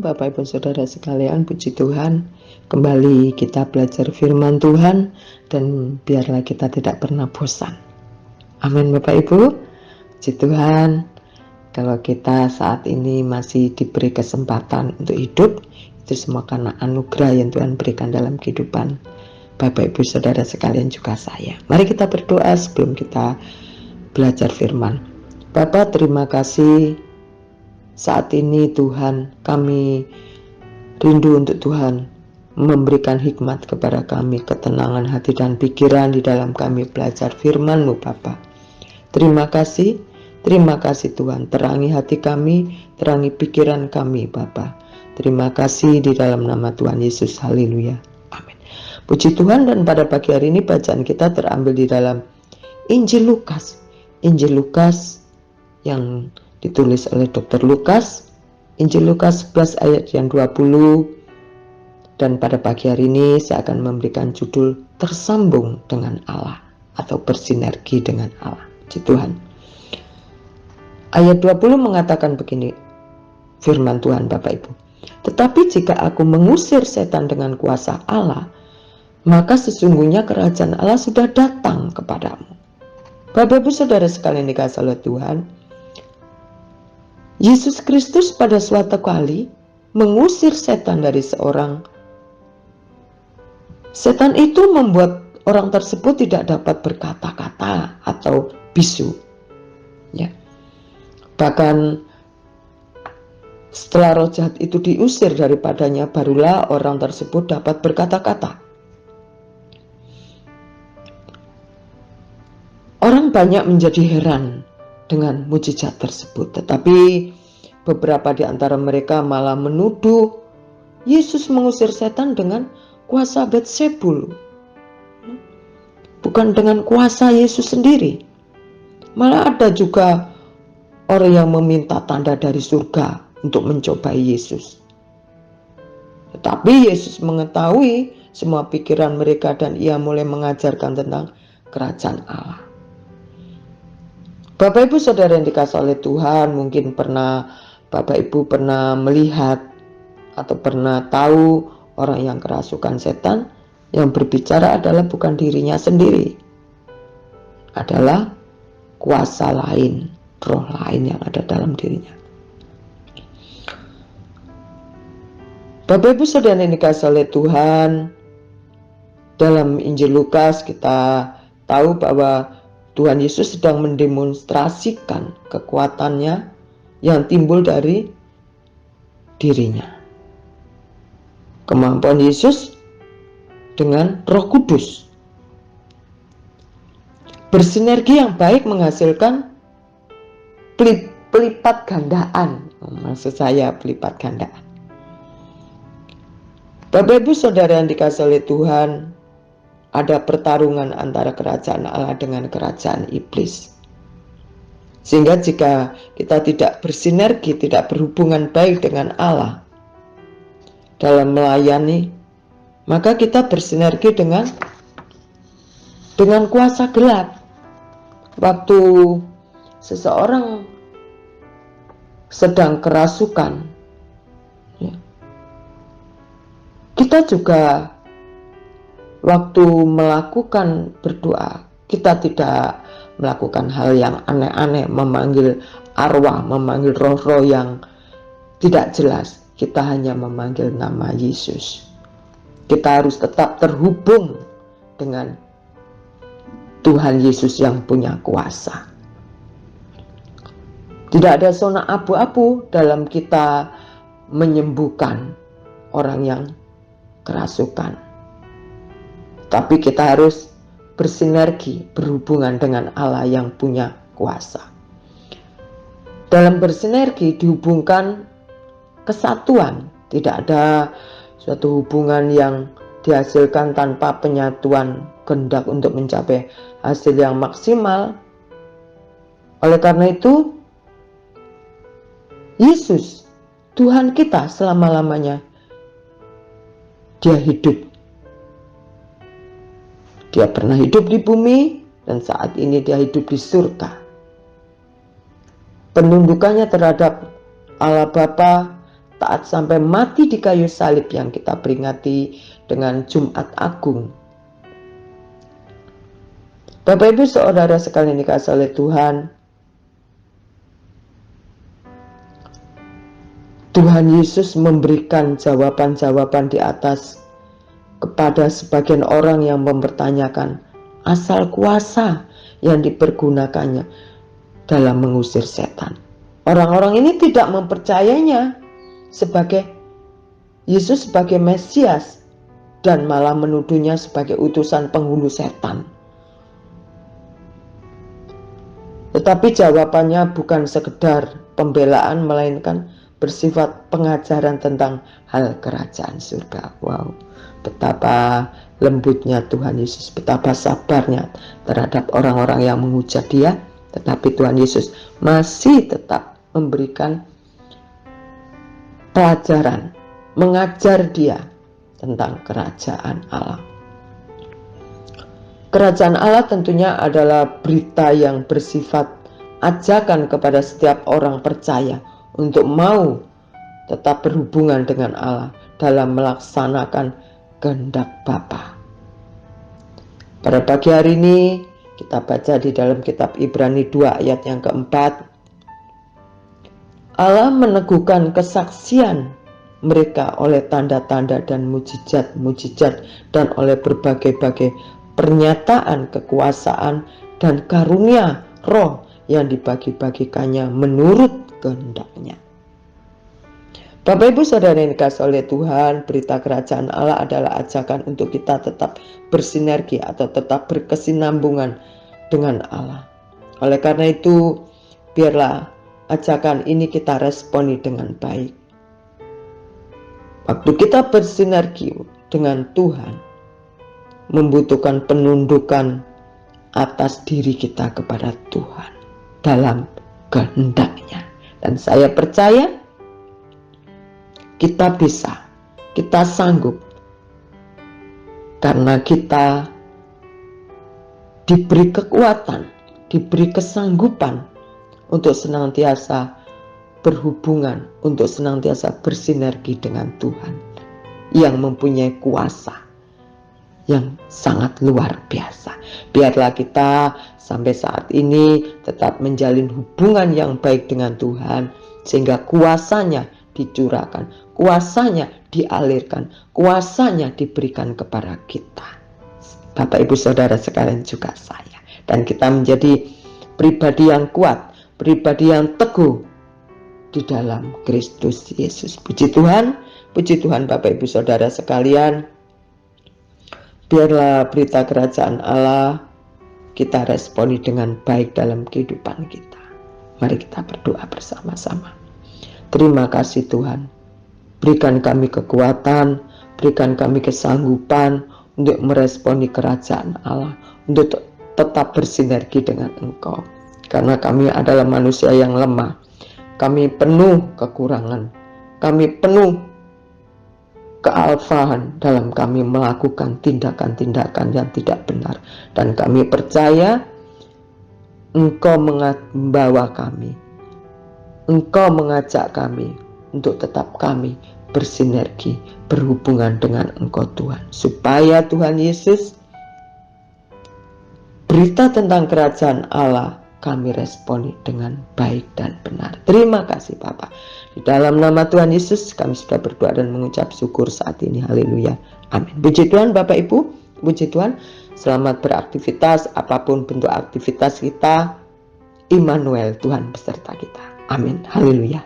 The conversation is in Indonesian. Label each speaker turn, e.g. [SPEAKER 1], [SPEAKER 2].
[SPEAKER 1] Shalom Bapak Ibu Saudara sekalian, puji Tuhan. Kembali kita belajar firman Tuhan dan biarlah kita tidak pernah bosan. Amin Bapak Ibu. Puji Tuhan. Kalau kita saat ini masih diberi kesempatan untuk hidup, itu semua karena anugerah yang Tuhan berikan dalam kehidupan Bapak Ibu Saudara sekalian, juga saya. Mari kita berdoa sebelum kita belajar firman. Bapa, terima kasih. Saat ini Tuhan, kami rindu untuk Tuhan memberikan hikmat kepada kami, ketenangan hati dan pikiran di dalam kami belajar firman-Mu Bapa. Terima kasih Tuhan, terangi hati kami, terangi pikiran kami Bapa. Terima kasih di dalam nama Tuhan Yesus, haleluya, amin. Puji Tuhan, dan pada pagi hari ini bacaan kita terambil di dalam Injil Lukas yang ditulis oleh Dr. Lukas, Injil Lukas 11 ayat yang 20. Dan pada pagi hari ini saya akan memberikan judul Tersambung dengan Allah atau Bersinergi dengan Allah. Puji Tuhan. Ayat 20 mengatakan begini, firman Tuhan Bapak Ibu. Tetapi jika aku mengusir setan dengan kuasa Allah, maka sesungguhnya kerajaan Allah sudah datang kepadamu. Bapak Ibu Saudara sekalian dikasihi oleh Tuhan, Yesus Kristus pada suatu kali mengusir setan dari seorang. Setan itu membuat orang tersebut tidak dapat berkata-kata atau bisu. Ya. Bahkan setelah roh jahat itu diusir daripadanya, barulah orang tersebut dapat berkata-kata. Orang banyak menjadi heran dengan mujizat tersebut, tetapi beberapa di antara mereka malah menuduh Yesus mengusir setan dengan kuasa Beelzebul, bukan dengan kuasa Yesus sendiri. Malah ada juga orang yang meminta tanda dari surga untuk mencobai Yesus. Tetapi Yesus mengetahui semua pikiran mereka dan ia mulai mengajarkan tentang kerajaan Allah. Bapak Ibu Saudara yang dikasihi oleh Tuhan, mungkin Bapak Ibu pernah melihat atau pernah tahu orang yang kerasukan setan yang berbicara adalah bukan dirinya sendiri, adalah kuasa lain, roh lain yang ada dalam dirinya. Bapak Ibu Saudara yang dikasihi oleh Tuhan, dalam Injil Lukas kita tahu bahwa Tuhan Yesus sedang mendemonstrasikan kekuatannya yang timbul dari dirinya. Kemampuan Yesus dengan Roh Kudus. Bersinergi yang baik menghasilkan pelipat gandaan. Maksud saya pelipat gandaan. Bapak Ibu Saudara yang dikasihi oleh Tuhan, ada pertarungan antara kerajaan Allah dengan kerajaan iblis. Sehingga jika kita tidak bersinergi, tidak berhubungan baik dengan Allah dalam melayani, maka kita bersinergi dengan kuasa gelap. Waktu seseorang sedang kerasukan, ya, kita juga waktu melakukan berdoa, kita tidak melakukan hal yang aneh-aneh, memanggil arwah, memanggil roh-roh yang tidak jelas. Kita hanya memanggil nama Yesus. Kita harus tetap terhubung dengan Tuhan Yesus yang punya kuasa. Tidak ada zona abu-abu dalam kita menyembuhkan orang yang kerasukan. Tapi kita harus bersinergi, berhubungan dengan Allah yang punya kuasa. Dalam bersinergi dihubungkan kesatuan. Tidak ada suatu hubungan yang dihasilkan tanpa penyatuan kehendak untuk mencapai hasil yang maksimal. Oleh karena itu, Yesus, Tuhan kita selama-lamanya, Dia hidup. Dia pernah hidup di bumi dan saat ini dia hidup di surga. Penundukannya terhadap Allah Bapa taat sampai mati di kayu salib yang kita peringati dengan Jumat Agung. Bapak Ibu saudara sekalian dikasihi oleh Tuhan, Tuhan Yesus memberikan jawaban-jawaban di atas kepada sebagian orang yang mempertanyakan asal kuasa yang dipergunakannya dalam mengusir setan. Orang-orang ini tidak mempercayainya sebagai Yesus sebagai Mesias dan malah menuduhnya sebagai utusan penghulu setan. Tetapi jawabannya bukan sekedar pembelaan, melainkan bersifat pengajaran tentang hal kerajaan surga. Wow, betapa lembutnya Tuhan Yesus, betapa sabarnya terhadap orang-orang yang menghujat Dia. Tetapi Tuhan Yesus masih tetap memberikan pelajaran, mengajar dia tentang kerajaan Allah. Kerajaan Allah tentunya adalah berita yang bersifat ajakan kepada setiap orang percaya untuk mau tetap berhubungan dengan Allah dalam melaksanakan kehendak Bapa. Pada pagi hari ini kita baca di dalam kitab Ibrani 2 ayat yang keempat, Allah meneguhkan kesaksian mereka oleh tanda-tanda dan mujizat-mujizat dan oleh berbagai-bagai pernyataan kekuasaan dan karunia roh yang dibagi-bagikannya menurut kehendaknya. Bapak Ibu saudara yang dikasihi oleh Tuhan, berita kerajaan Allah adalah ajakan untuk kita tetap bersinergi atau tetap berkesinambungan dengan Allah. Oleh karena itu, biarlah ajakan ini kita responi dengan baik. Waktu kita bersinergi dengan Tuhan, membutuhkan penundukan atas diri kita kepada Tuhan dalam kehendaknya. Dan saya percaya kita bisa, kita sanggup, karena kita diberi kekuatan, diberi kesanggupan untuk senantiasa berhubungan, untuk senantiasa bersinergi dengan Tuhan yang mempunyai kuasa yang sangat luar biasa. Biarlah kita sampai saat ini tetap menjalin hubungan yang baik dengan Tuhan, sehingga kuasanya dicurahkan, kuasanya dialirkan, kuasanya diberikan kepada kita, Bapak Ibu Saudara sekalian, juga saya. Dan kita menjadi pribadi yang kuat, pribadi yang teguh di dalam Kristus Yesus. Puji Tuhan Bapak Ibu Saudara sekalian. Biarlah berita kerajaan Allah kita responi dengan baik dalam kehidupan kita. Mari kita berdoa bersama-sama. Terima kasih Tuhan, berikan kami kekuatan, berikan kami kesanggupan untuk meresponi kerajaan Allah, untuk tetap bersinergi dengan Engkau. Karena kami adalah manusia yang lemah, kami penuh kekurangan, kami penuh kealfaan dalam kami melakukan tindakan-tindakan yang tidak benar. Dan kami percaya Engkau membawa kami, Engkau mengajak kami untuk tetap kami bersinergi, berhubungan dengan Engkau Tuhan, supaya Tuhan Yesus, berita tentang kerajaan Allah kami responi dengan baik dan benar. Terima kasih Bapa. Di dalam nama Tuhan Yesus kami sudah berdoa dan mengucap syukur saat ini. Haleluya. Amin. Puji Tuhan Bapak Ibu, puji Tuhan. Selamat beraktivitas, apapun bentuk aktivitas kita. Immanuel, Tuhan beserta kita. Amin. Haleluya.